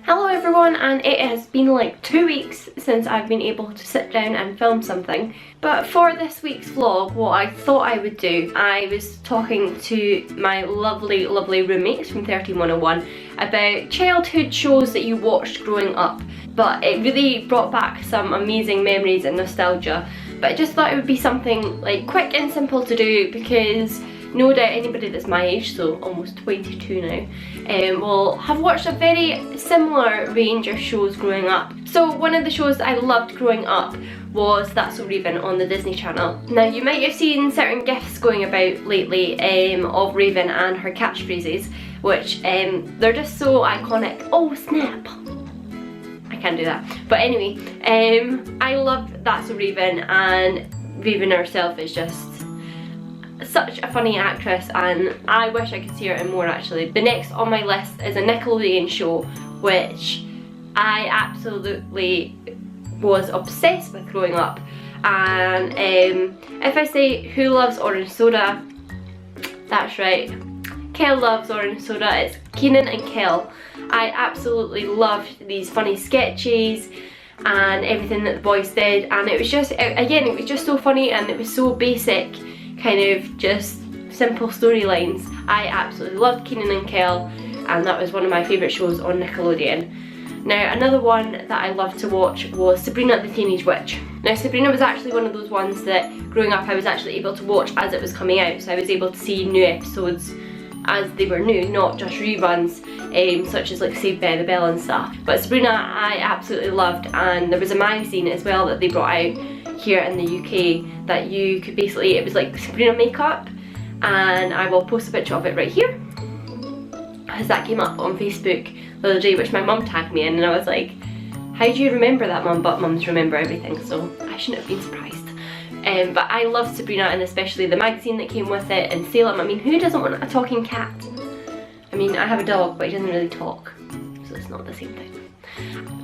Hello everyone, and it has been like 2 weeks since I've been able to sit down and film something. But for this week's vlog, what I thought I would do, I was talking to my lovely roommates from 13101 about childhood shows that you watched growing up. But it really brought back some amazing memories and nostalgia. But I just thought it would be something like quick and simple to do, because no doubt anybody that's my age, so almost 22 now, will have watched a very similar range of shows growing up. So one of the shows that I loved growing up was That's So Raven on the Disney Channel. Now you might have seen certain gifs going about lately of Raven and her catchphrases, which they're just so iconic. Oh snap! I can't do that. But anyway, I loved That's So Raven, and Raven herself is just such a funny actress, and I wish I could see her in more actually. The next on my list is a Nickelodeon show which I absolutely was obsessed with growing up, and if I say who loves orange soda, that's right, Kel loves orange soda. It's Kenan and Kel. I absolutely loved these funny sketches and everything that the boys did, and it was just, again, it was just so funny, and it was so basic, kind of just simple storylines. I absolutely loved Kenan and Kel, and that was one of my favourite shows on Nickelodeon. Now another one that I loved to watch was Sabrina the Teenage Witch. Now Sabrina was actually one of those ones that growing up I was actually able to watch as it was coming out, so I was able to see new episodes as they were new, not just reruns, such as like Saved by the Bell and stuff. But Sabrina I absolutely loved, and there was a magazine as well that they brought out here in the UK that you could basically, it was like Sabrina makeup, and I will post a picture of it right here, as that came up on Facebook the other day, which my mum tagged me in, and I was like, how do you remember that, mum? But mums remember everything, so I shouldn't have been surprised. But I love Sabrina, and especially the magazine that came with it, and Salem. I mean, who doesn't want a talking cat? I mean, I have a dog, but he doesn't really talk, so it's not the same thing.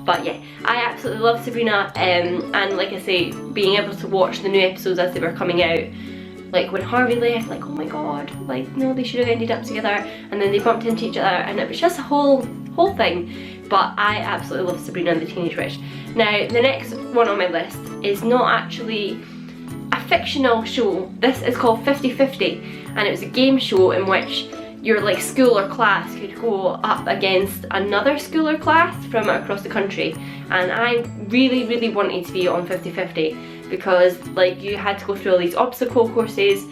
But yeah, I absolutely love Sabrina, and like I say, being able to watch the new episodes as they were coming out, like when Harvey left, like oh my god, like no, they should have ended up together, and then they bumped into each other, and it was just a whole thing. But I absolutely love Sabrina and the Teenage Witch. Now the next one on my list is not actually a fictional show. This is called 50/50, and it was a game show in which your like school or class could go up against another school or class from across the country, and I really wanted to be on 50/50 because like you had to go through all these obstacle courses,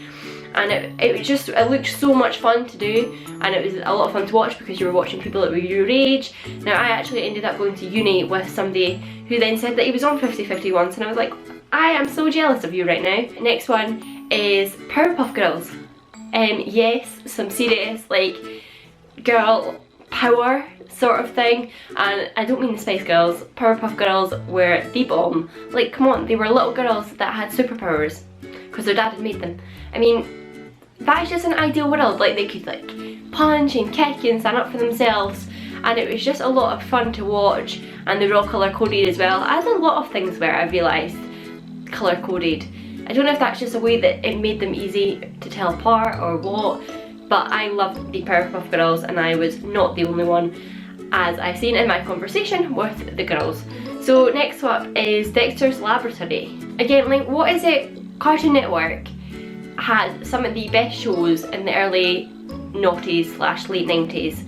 and it looked so much fun to do, and it was a lot of fun to watch because you were watching people that were your age. Now I actually ended up going to uni with somebody who then said that he was on 50/50 once, and I was like, I am so jealous of you right now. Next one is Powerpuff Girls. Yes, some serious like girl power sort of thing, and I don't mean the Spice Girls. Powerpuff Girls were the bomb. Like come on, they were little girls that had superpowers because their dad had made them. I mean, that is just an ideal world. Like they could like punch and kick and stand up for themselves, and it was just a lot of fun to watch, and they were all colour coded as well, as a lot of things were, I realised, colour coded. I don't know if that's just a way that it made them easy to tell apart or what, but I loved the Powerpuff Girls, and I was not the only one, as I've seen in my conversation with the girls. So next up is Dexter's Laboratory. Again, like what is it? Cartoon Network had some of the best shows in the early noughties / late 90s.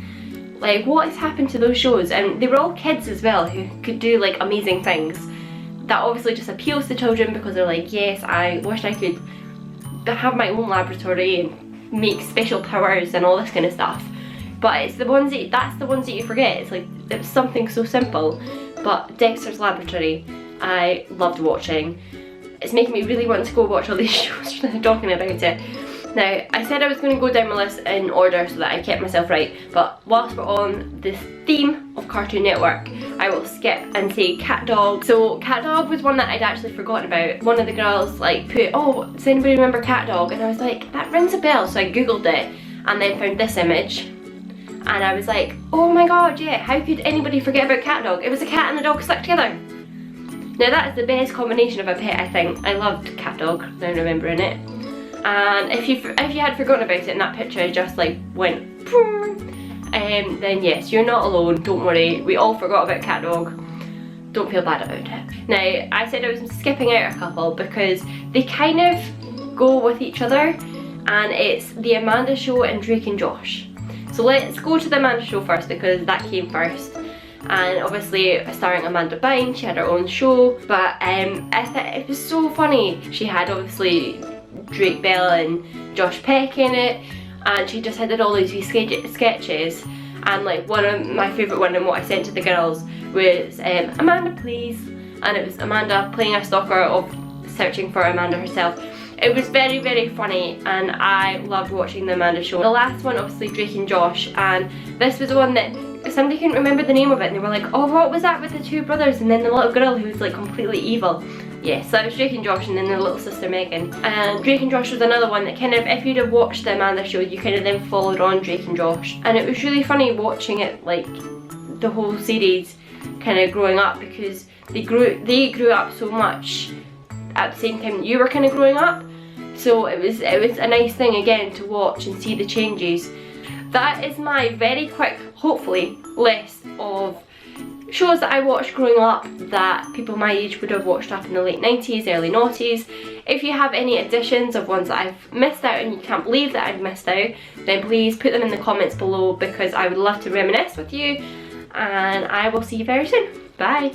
Like what has happened to those shows? And they were all kids as well who could do like amazing things. That obviously just appeals to children because they're like, yes, I wish I could have my own laboratory and make special powers and all this kind of stuff. But it's the ones that's the ones that you forget. It's like, it's something so simple. But Dexter's Laboratory, I loved watching. It's making me really want to go watch all these shows talking about it. Now, I said I was going to go down my list in order so that I kept myself right, but whilst we're on this theme of Cartoon Network, I will skip and say Cat Dog. So Cat Dog was one that I'd actually forgotten about. One of the girls like put, oh, does anybody remember Cat Dog? And I was like, that rings a bell, so I googled it and then found this image. And I was like, oh my god, yeah, how could anybody forget about Cat Dog? It was a cat and a dog stuck together. Now that is the best combination of a pet, I think. I loved Cat Dog, now remembering it. And if you had forgotten about it, and that picture just like went boom, then yes, you're not alone, don't worry. We all forgot about Cat Dog. Don't feel bad about it. Now, I said I was skipping out a couple because they kind of go with each other, and it's The Amanda Show and Drake and Josh. So let's go to The Amanda Show first because that came first. And obviously starring Amanda Bynes, she had her own show, but I thought it was so funny. She had obviously Drake Bell and Josh Peck in it, and she just had all these wee sketches. And like one of my favourite one and what I sent to the girls was Amanda Please, and it was Amanda playing a stalker of searching for Amanda herself. It was very, very funny, and I loved watching The Amanda Show. The last one, obviously Drake and Josh, and this was the one that somebody couldn't remember the name of it, and they were like, oh, what was that with the two brothers and then the little girl who was like completely evil? Yes, that was Drake and Josh, and then their little sister Megan. And Drake and Josh was another one that kind of, if you'd have watched The Amanda Show, you kind of then followed on Drake and Josh. And it was really funny watching it, like the whole series kind of growing up, because they grew up so much at the same time you were kind of growing up. So it was a nice thing again to watch and see the changes. That is my very quick, hopefully, list of shows that I watched growing up that people my age would have watched up in the late 90s, early noughties. If you have any additions of ones that I've missed out and you can't believe that I've missed out, then please put them in the comments below because I would love to reminisce with you, and I will see you very soon. Bye!